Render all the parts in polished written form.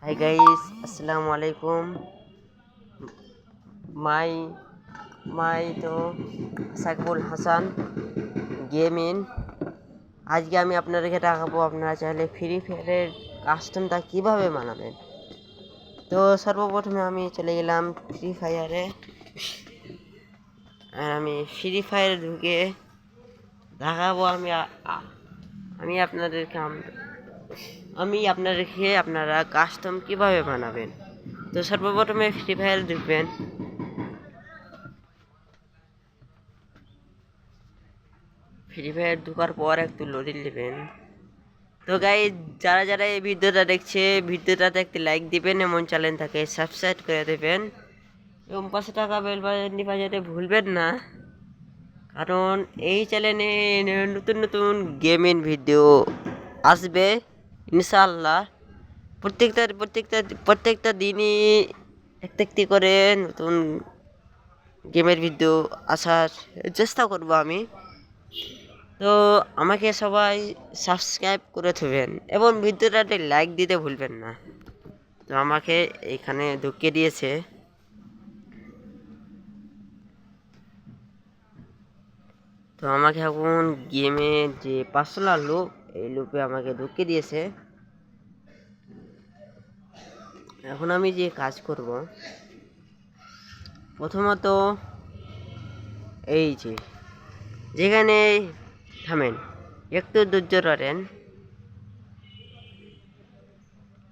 Hi guys, আসসালামু আলাইকুম। মাই মাই তো সাকিবুল হাসান গেমিং। আজকে আমি আপনাদেরকে দেখাবো আপনারা চাইলে ফ্রি ফায়ারের কাস্টমটা কিভাবে বানাবেন। তো সর্বপ্রথমে আমি চলে গেলাম ফ্রি ফায়ারে, আর আমি ফ্রি ফায়ারে ঢুকে দেখাবো আমি আপনাদেরকে আপনারা কাস্টম কিভাবে বানাবেন। তো সর্বপ্রথমে ফ্রি ফায়ার ঢুকবেন। ফ্রি ফায়ার ঢোকার পর একটু লোডিং নেবেন। তো গাইস, যারা যারা এই ভিডিওটা দেখছে, ভিডিওটাতে একটি লাইক দিবেন এবং চ্যানেলটাকে সাবস্ক্রাইব করে দেবেন এবং 5 টাকা বেল বাটনটি বাজাতে ভুলবেন না, কারণ এই চ্যানেলে নতুন নতুন গেমিং ভিডিও আসবে ইনশাআল্লাহ। প্রত্যেকটা দিনই একটা একটি করে নতুন গেমের ভিডিও আসার চেষ্টা করব আমি। তো আমাকে সবাই সাবস্ক্রাইব করে থাকবেন এবং ভিডিওটাতে লাইক দিতে ভুলবেন না। তো আমাকে এখানে ঢুকিয়ে দিয়েছে। তো আমাকে এখন গেমে যে পার্সোনাল লুপ, এই লুপে আমাকে ঢুকিয়ে দিয়েছে। এখন আমি যে কাজ করব, প্রথমত এই যেখানে থামেন, একটু ধৈর্য ধরেন,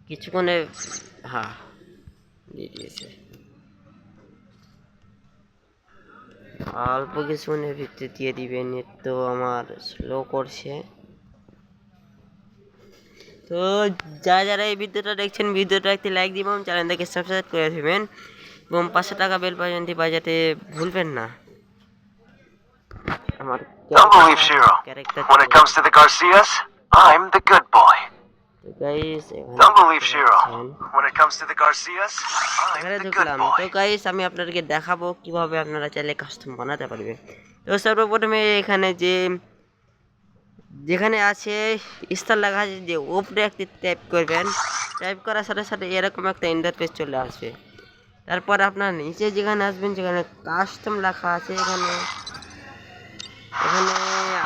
কিছুক্ষণে হ্যাঁ দিয়ে দিয়েছে। অল্প কিছুক্ষণের ভিতরে দিয়ে দিবেন, তো আমার স্লো করছে। তো যারা যারা এই ভিডিওটা দেখছেন, ভিডিওটা একটি লাইক দিবেন, চ্যানেলটাকে সাবস্ক্রাইব করে দেবেন এবং 500 টাকা বেল বাটনটি বাজাতে ভুলবেন না। আমার Don't believe Shiro. When it comes to the Garcias, I'm the good boy. Don't believe Shiro. When it comes to the Garcias, I'm the good boy. তো গাইস, আমি আপনাদেরকে দেখাবো কিভাবে আপনারা চাইলে কাস্টম বানাতে পারবেন। তো সর্বপ্রথমে এখানে যেখানে আছে স্টার লেখা আছে, যে উপরে একটি টাইপ করবেন। টাইপ করার সাথে সাথে এরকম একটা ইন্টারফেস চলে আসবে। তারপর আপনার নিচে যেখানে আসবেন, যেখানে কাস্টম লেখা আছে, এখানে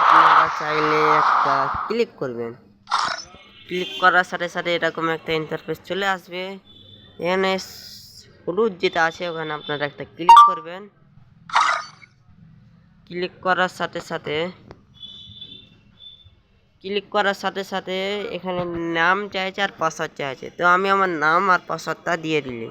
আপনারা চাইলে একটা ক্লিক করবেন। ক্লিক করার সাথে সাথে এরকম একটা ইন্টারফেস চলে আসবে। এখানে হলুদ যেটা আছে, ওখানে আপনারা একটা ক্লিক করবেন। ক্লিক করার সাথে সাথে এখানে নাম চাইছে আর পাসওয়ার্ড চাইছে। তো আমি আমার নাম আর পাসওয়ার্ডটা দিয়ে দিলি।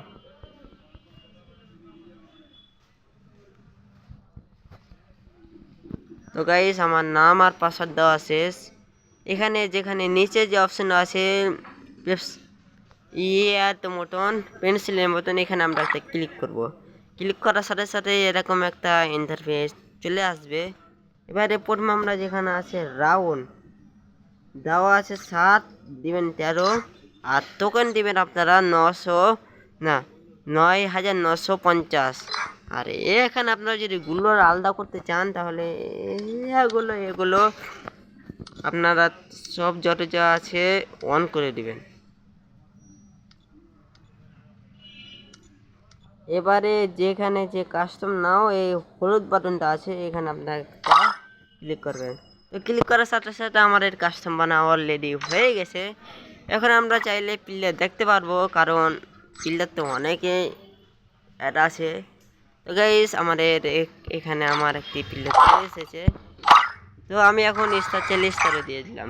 তো গাইস, আমার নাম আর পাসওয়ার্ড দেওয়া শেষ। এখানে যেখানে নিচে যে অপশন আছে মতন পেন্সিলের মতন, এখানে আমরা একটা ক্লিক করব। ক্লিক করার সাথে সাথে এরকম একটা ইন্টারফেস চলে আসবে। এবারে প্রথমে আমরা যেখানে আছে রাউন্ড দেওয়া আছে 7 দিবেন 13, আর টোকেন দিবেন আপনারা 9,950। আর এখানে আপনারা যদি গুলো আলাদা করতে চান, তাহলে এগুলো আপনারা সব যত যা আছে অন করে দিবেন। এবারে যেখানে যে কাস্টম নাও, এই হলুদ বাটনটা আছে, এখানে আপনারা ক্লিক করবেন। তো ক্লিক করার সাথে সাথে আমার এর কাস্টম বানা অলরেডি হয়ে গেছে। এখন আমরা চাইলে প্লেয়ার দেখতে পারবো, কারণ প্লেয়ার তো অনেকে অ্যাড আছে। তো গাইস, আমাদের এখানে আমার একটি প্লেয়ার চলে এসেছে। তো আমি এখন স্টারে দিয়ে দিলাম।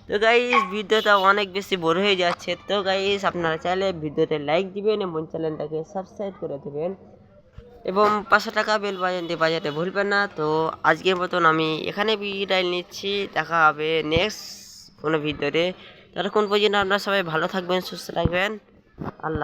তো গাইস, ভিডিওটা অনেক বেশি বড় হয়ে যাচ্ছে। তো গাইস, আপনারা চাইলে ভিডিওতে লাইক দিবেন এবং চ্যানেলটাকে সাবস্ক্রাইব করে দেবেন এবং 500 টাকা বেল বাটনটি বাজাতে ভুলবেন না। তো আজকের মতন আমি এখানে বিদায় নিচ্ছি। দেখা হবে নেক্সট কোনো ভিডিওতে। ততক্ষণ পর্যন্ত আপনারা সবাই ভালো থাকবেন, সুস্থ থাকবেন। আল্লাহ।